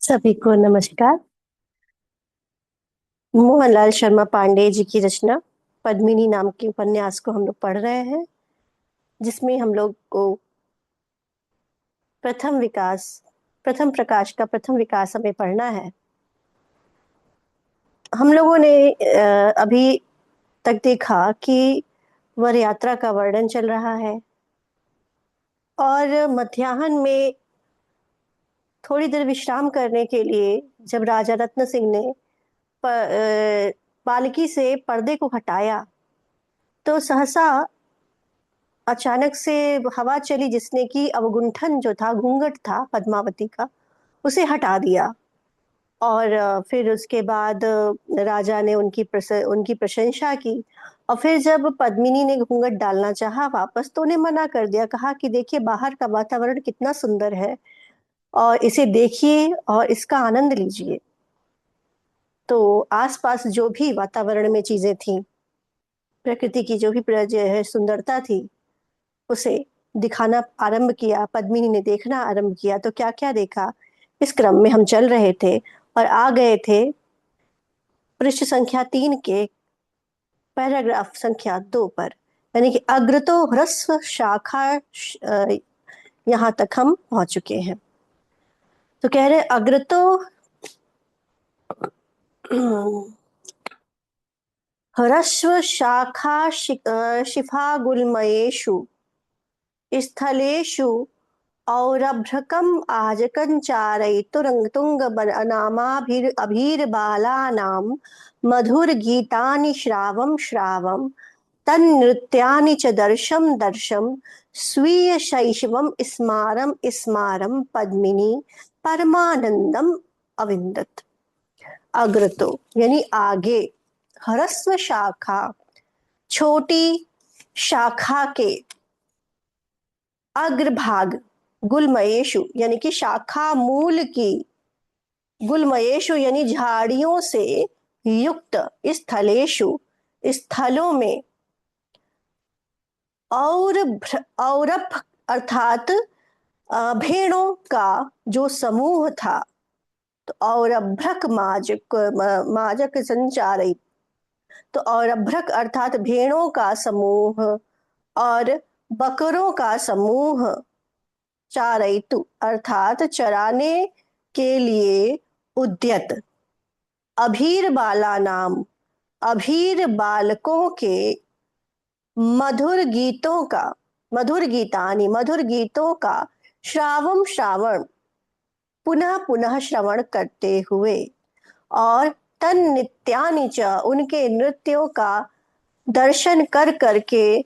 सभी को नमस्कार। मोहनलाल शर्मा पांडे जी की रचना पद्मिनी नाम के उपन्यास को हम लोग पढ़ रहे हैं, जिसमें हम लोग को प्रथम प्रकाश का प्रथम विकास हमें पढ़ना है। हम लोगों ने अभी तक देखा कि वर यात्रा का वर्णन चल रहा है और मध्याह्न में थोड़ी देर विश्राम करने के लिए जब राजा रत्न सिंह ने पालकी से पर्दे को हटाया तो सहसा अचानक से हवा चली, जिसने कि अवगुंठन जो था, घूंघट था पद्मावती का, उसे हटा दिया। और फिर उसके बाद राजा ने उनकी प्रशंसा की। और फिर जब पद्मिनी ने घूंघट डालना चाहा वापस, तो उन्हें मना कर दिया, कहा कि देखिए बाहर का वातावरण कितना सुंदर है और इसे देखिए और इसका आनंद लीजिए। तो आसपास जो भी वातावरण में चीजें थी, प्रकृति की जो भी सुंदरता थी, उसे दिखाना आरंभ किया। पद्मिनी ने देखना आरंभ किया। तो क्या क्या देखा, इस क्रम में हम चल रहे थे और आ गए थे पृष्ठ संख्या 3 के पैराग्राफ संख्या 2 पर, यानी कि अग्रतो ह्रस्व शाखा। यहाँ तक हम पहुंच चुके हैं। तो कह रहे अग्रतो ह्रस्व शाखा शिफा गुलमयेषु स्थलेषु औरभ्रकम् आजकञ्चारयितुरङ्गतुङ्गनामाभिर्बालानां मधुरगीतानि श्रावं श्रावं तन्नृत्यानि च दर्शं दर्शं स्वीयशैशवं स्मारं स्मारं पद्मिनी परमानंदम अविंदत। अग्रतो यानी आगे, ह्रस्व शाखा छोटी शाखा के, अग्रभाग गुलमयेशु यानी कि शाखा मूल की, गुलमयेशु यानी झाड़ियों से युक्त, स्थलेशु स्थलों में, औरभ अर्थात भेड़ों का जो समूह था। तो औरभ्रक माजक संचारित, तो औरभ्रक अर्थात भेड़ों का समूह और बकरों का समूह, चारयितु अर्थात चराने के लिए उद्यत, अभीर बाला नाम अभीर बालकों के, मधुर गीतों का, मधुर गीतानि मधुर गीतों का, श्रावम श्रावण पुनः पुनः श्रवण करते हुए, और तन नित्यानि च उनके नृत्यों का दर्शन कर करके,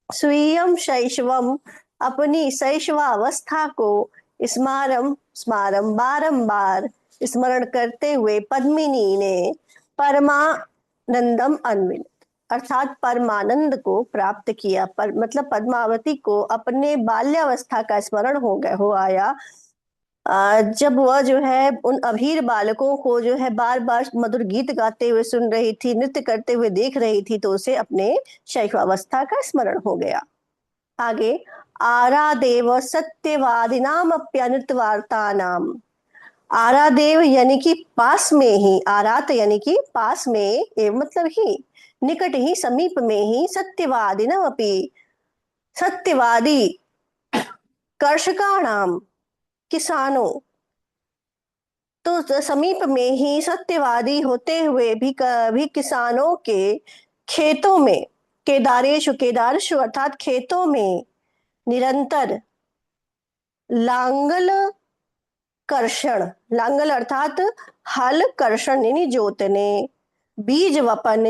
स्वीयम शैशवम अपनी शैशवावस्था को, स्मारम स्मारम बारंबार स्मरण करते हुए, पद्मिनी ने परमानंदम अन्वित अर्थात परमानंद को प्राप्त किया। पर मतलब पद्मावती को अपने बाल्यावस्था का स्मरण हो आया, जब वह जो है उन अभीर बालकों को जो है बार बार मधुर गीत गाते हुए सुन रही थी, नृत्य करते हुए देख रही थी, तो उसे अपने शैशवावस्था का स्मरण हो गया। आगे, आरादेव सत्यवादिनाम अप्यनुत वार्ता नाम। आरादेव यानी कि पास में ही, आरात यानी कि पास में, मतलब ही, निकट ही, समीप में ही, सत्यवादिनम अपि सत्यवादी कर्षकाणाम किसानों, तो समीप में ही सत्यवादी होते हुए भी किसानों के खेतों में, केदारेशु केदारशु अर्थात खेतों में, निरंतर लांगल कर्षण, लांगल अर्थात हल, कर्षण यानी जोतने, बीज वपन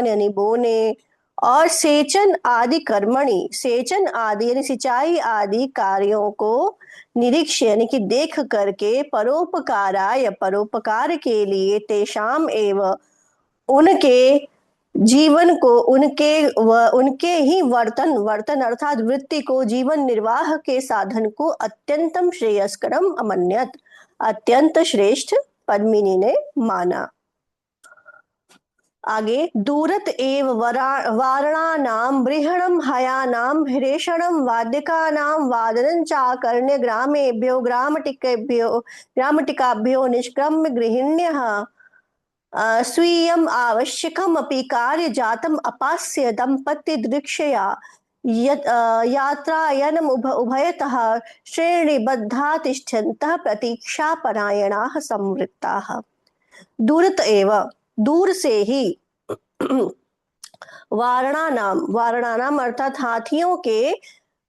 यानी बोने, और सेचन आदि कर्मणि, सेचन आदि यानी सिंचाई आदि कार्यों को, निरीक्ष यानी कि देख करके, परोपकाराय परोपकार के लिए, तेषाम एवं उनके जीवन को, उनके ही वर्तन, वर्तन अर्थात वृत्ति को, जीवन निर्वाह के साधन को अत्यंतम श्रेयस्करम अमन्यत, अत्यंत श्रेष्ठ पद्मिनी ने माना। आगे, दूरत एव वारणानां बृहणं हयानां हृषणं वाद्यकानां वादनं चाकर्ण्य ग्रामेभ्यो ग्रामटिकाभ्यो निष्क्रम्य गृहिण्यः स्वीयम् आवश्यकमपि कार्यजातम् अपास्य दम्पत्यदृक्षया यात्रायनम् उभयतः श्रेणीबद्धा तिष्ठन्तः प्रतीक्षापरायणाः संवृत्ताः। दूरत एव, दूर से ही वारणानाम अर्थात हाथियों के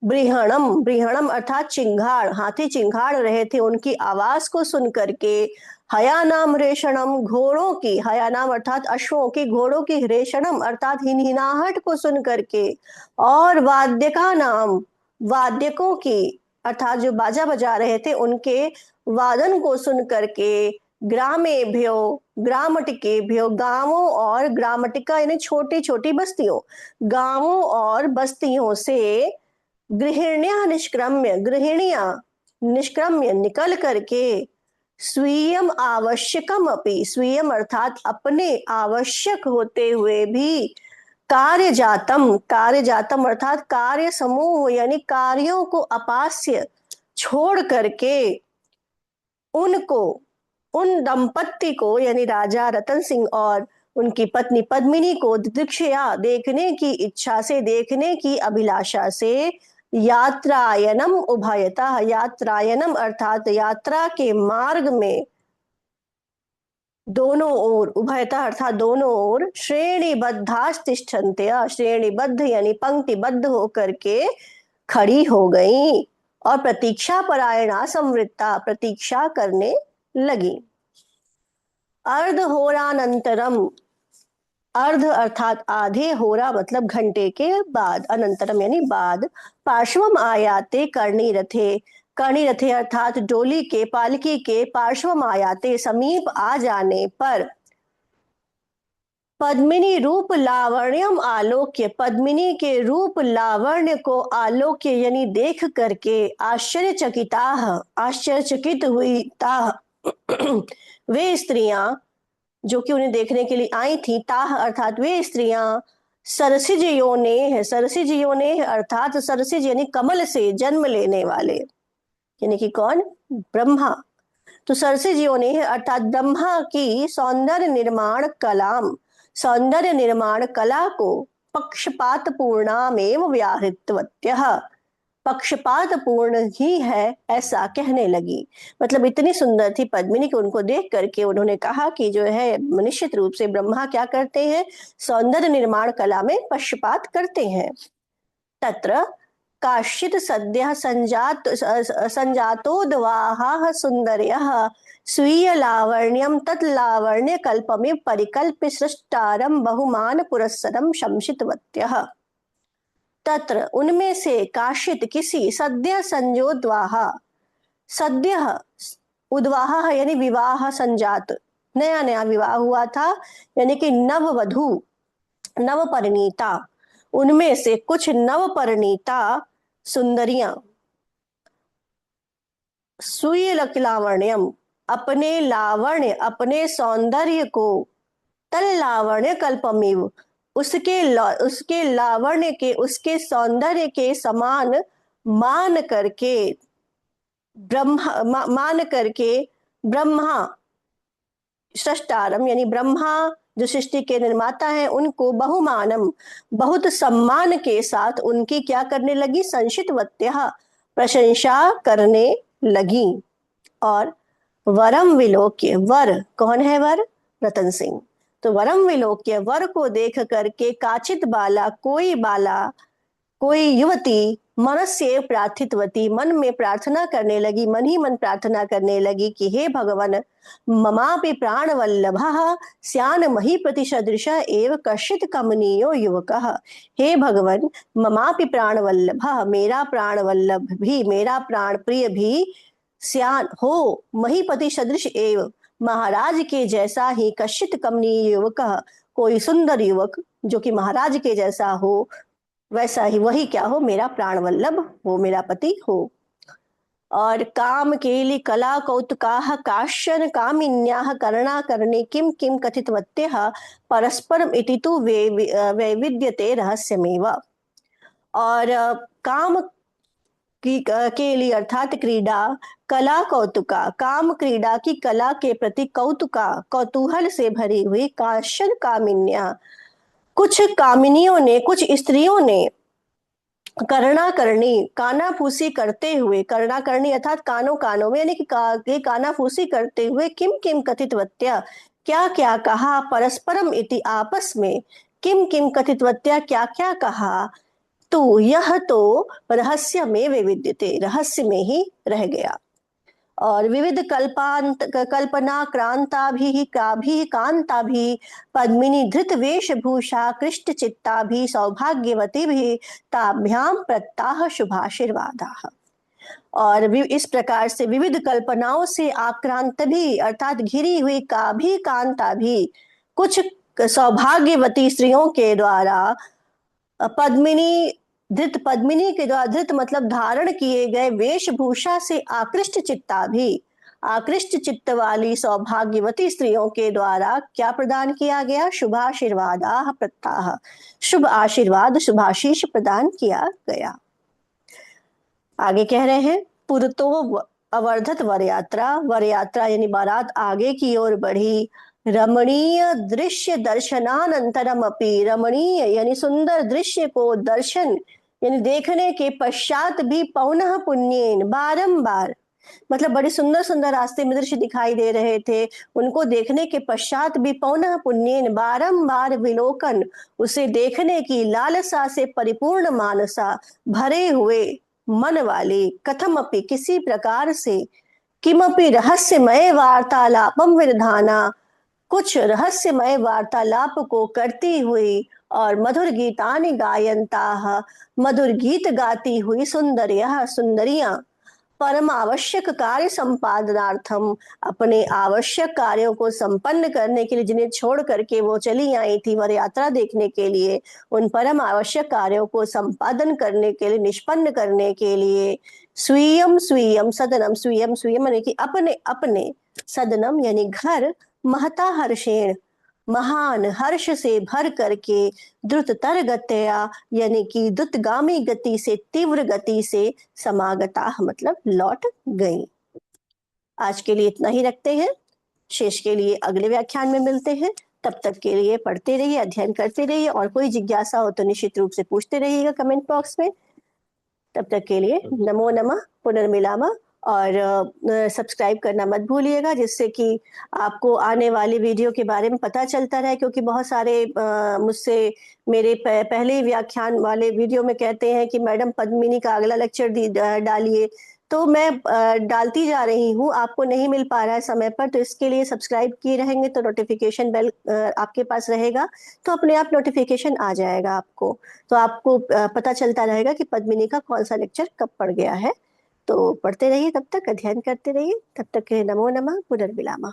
बृहणम, बृहणम अर्थात चिंगाड़, हाथी चिंगाड़ रहे थे, उनकी आवाज को सुन करके हयानाम रेशणम, घोड़ों की, हयानाम अर्थात अश्वों की, घोड़ों की, रेशणम अर्थात हिनहिनाहट को सुन करके, और वाद्यका नाम, वाद्यकों की अर्थात जो बाजा बजा रहे थे उनके वादन को सुन करके ग्रामेभ्यो, ग्रामटिकेभ्यो, गांवों और ग्रामटिका यानी छोटी छोटी बस्तियों, गांवों और बस्तियों से गृहिणियां निष्क्रम्य, गृहिणियां निष्क्रम्य निकल करके स्वीयम आवश्यकम अपि, स्वीयम अर्थात अपने आवश्यक होते हुए भी कार्य जातम, कार्य जातम अर्थात कार्य समूह यानी कार्यों को अपास्य छोड़ करके उनको, उन दंपत्ति को यानी राजा रतन सिंह और उनकी पत्नी पद्मिनी को दिदृक्षया देखने की इच्छा से, देखने की अभिलाषा से यात्रायनम उभयतः, यात्रायनम अर्थात यात्रा के मार्ग में दोनों ओर, उभयतः अर्थात दोनों ओर श्रेणीबद्धास्तिष्ठन्त्या, श्रेणीबद्ध यानी पंक्तिबद्ध होकर के खड़ी हो गई और प्रतीक्षा परायणा संवृत्ता, प्रतीक्षा करने लगी। अर्धहोरानंतरम, अर्ध अर्थात आधे, होरा मतलब घंटे के बाद, अनंतरम यानी बाद, पार्श्वम आयाते कर्णी रथे, कर्णी रथे अर्थात डोली के, पालकी के पार्श्वम आयाते समीप आ जाने पर पद्मिनी रूप लावण्यम आलोक्य, पद्मिनी के रूप लावण्य को आलोक्य यानी देख करके आश्चर्यचकिता, आश्चर्यचकित हुई ताह वे स्त्रियां जो कि उन्हें देखने के लिए आई थी, ताह अर्थात वे स्त्रियां सरसिज योने, सरसिज योने अर्थात सरसिज यानी कमल से जन्म लेने वाले, यानी कि कौन, ब्रह्मा। तो सरसिज योने अर्थात ब्रह्मा की सौंदर्य निर्माण कलाम, सौंदर्य निर्माण कला को पक्षपात पूर्णामेव व्याहृतवत्यः, पक्षपात पूर्ण ही है ऐसा कहने लगी। मतलब इतनी सुंदर थी पद्मिनी कि उनको देख करके उन्होंने कहा कि जो है निश्चित रूप से ब्रह्मा क्या करते हैं, सौंदर्य निर्माण कला में पक्षपात करते हैं। तत्र काश्चित् सद्यः संजातोद्वाहाः सुंदर्यः स्वीय लावण्यम तत् लावण्य कल्पमिव परिकल्प्य सृष्टारं बहुमान पुरस्सरं शंसितवत्यः। तत्र उनमें से काशित किसी, सद्य संजोद्वाहा, सद्य उद्वाहा यानी विवाह संजात, नया नया विवाह हुआ था यानी कि नववधू, नवपरिणीता, उनमें से कुछ नवपरिणीता सुंदरियां स्वीय लावण्यम अपने लावण्य, अपने सौंदर्य को तल लावण्य कल्पमिव उसके लावण्य के, उसके सौंदर्य के समान मान करके मान करके ब्रह्मा सृष्टारम यानी ब्रह्मा जो सृष्टि के निर्माता हैं उनको बहुमानम बहुत सम्मान के साथ उनकी क्या करने लगी, संशितवत्यः प्रशंसा करने लगी। और वरम विलोक्य, वर कौन है, वर रतन सिंह, तो वरम विलोक्य वर को देख करके काचित बाला, कोई बाला, कोई युवती मनस्य प्रार्थितवती मन में प्रार्थना करने लगी, मन ही मन प्रार्थना करने लगी कि हे भगवान ममापि प्राण वल्लभः स्यान महीपति सदृश एव कश्चित कमनीयो युवकः, हे भगवान ममापि प्राण वल्लभः मेरा प्राण वल्लभ भी, मेरा प्राण प्रिय भी, स्यान हो महीपति सदृश एव महाराज के जैसा ही, कश्चित कमनीय युवक कोई सुंदर युवक जो कि महाराज के जैसा हो, वैसा ही वही क्या हो, मेरा प्राण वल्लभ हो, मेरा पति हो। और काम केलि कला कौतुकाः काश्चन कामिन्याः करणाकरणे किं किं कथितवत्यः परस्परम इति तु वैविध्यते रहस्यमेव। और काम की के लिए अर्थात क्रीडा, कला कौतुका, काम क्रीडा की कला के प्रति कौतुका, कौतूहल से भरी हुई काश्चन कामिन्या, कुछ कामिनियों ने, कुछ स्त्रियों ने करना करनी, कानाफूसी करते हुए, करना करनी अर्थात कानों कानों में, यानी कि कानाफूसी करते हुए किम किम कथितवत्या, क्या क्या कहा, परस्परम इति आपस में, किम किम कथितवत्या क्या क्या कहा, तो यह तो रहस्य में विविद्यते, रहस्य में ही रह गया। और विविध कल्पना क्रांता भी कांता भी पद्मिनी धृत वेशभूषा कृष्ट चित्ता भी सौभाग्यवती भी ताभ्याम प्रत्याह शुभाशीर्वादा। और इस प्रकार से विविध कल्पनाओं से आक्रांत भी अर्थात घिरी हुई का भी कांता भी, कुछ सौभाग्यवती स्त्रियों के द्वारा पद्मिनी धृत, पद्मिनी के द्वारा धृत मतलब धारण किए गए वेशभूषा से आकृष्ट चित्ता भी, आकृष्ट चित्त वाली सौभाग्यवती स्त्रियों के द्वारा क्या प्रदान किया गया, शुभाशीर्वादा प्रत्याह, शुभ आशीर्वाद शुभाशीष प्रदान किया गया। आगे कह रहे हैं पुरतो अवर्धत वर यात्रा, वर यात्रा यानी बारात आगे की ओर बढ़ी, रमणीय दृश्य दर्शनानंतरम अपि, रमणीय यानी सुंदर दृश्य को दर्शन यानी देखने के पश्चात भी पौनः पुण्येन बारंबार, मतलब बड़े सुंदर सुंदर रास्ते में दृश्य दिखाई दे रहे थे, उनको देखने के पश्चात भी पौनः पुण्येन बारंबार विलोकन, उसे देखने की लालसा से परिपूर्ण मानसा, भरे हुए मन वाले, कथम अपि किसी प्रकार से, किमपि रहस्यमय वार्तालापम विधाना, कुछ रहस्यमय वार्तालाप को करती हुई, और मधुर गीतानि गायंता, मधुर गीत गाती हुई सुंदरियां, सुंदरियां परम आवश्यक कार्य संपादनार्थम, अपने आवश्यक कार्यों को संपन्न करने के लिए जिन्हें छोड़ करके वो चली आई थी वर यात्रा देखने के लिए, उन परम आवश्यक कार्यों को संपादन करने के लिए, निष्पन्न करने के लिए, स्वीयम स्वीयम सदनम, स्वीयम स्वीयम यानी कि अपने अपने, सदनम यानी घर, महता हर्षेण महान हर्ष से भर करके, द्रुततर गत्या यानी कि द्रुतगामी गति से, तीव्र गति से, समागता मतलब लौट गई। आज के लिए इतना ही रखते हैं, शेष के लिए अगले व्याख्यान में मिलते हैं। तब तक के लिए पढ़ते रहिए, अध्ययन करते रहिए, और कोई जिज्ञासा हो तो निश्चित रूप से पूछते रहिएगा कमेंट बॉक्स में। तब तक के लिए नमो नमः, पुनर्मिलामः। और सब्सक्राइब करना मत भूलिएगा, जिससे कि आपको आने वाली वीडियो के बारे में पता चलता रहे, क्योंकि बहुत सारे मुझसे मेरे पहले व्याख्यान वाले वीडियो में कहते हैं कि मैडम पद्मिनी का अगला लेक्चर डालिए, तो मैं डालती जा रही हूँ, आपको नहीं मिल पा रहा है समय पर, तो इसके लिए सब्सक्राइब किए रहेंगे तो नोटिफिकेशन बेल आपके पास रहेगा, तो अपने आप नोटिफिकेशन आ जाएगा आपको, तो आपको पता चलता रहेगा कि पद्मिनी का कौन सा लेक्चर कब पड़ गया है। तो पढ़ते रहिए, तब तक अध्ययन करते रहिए, तब तक के नमो नमः, पुनर्मिलामः।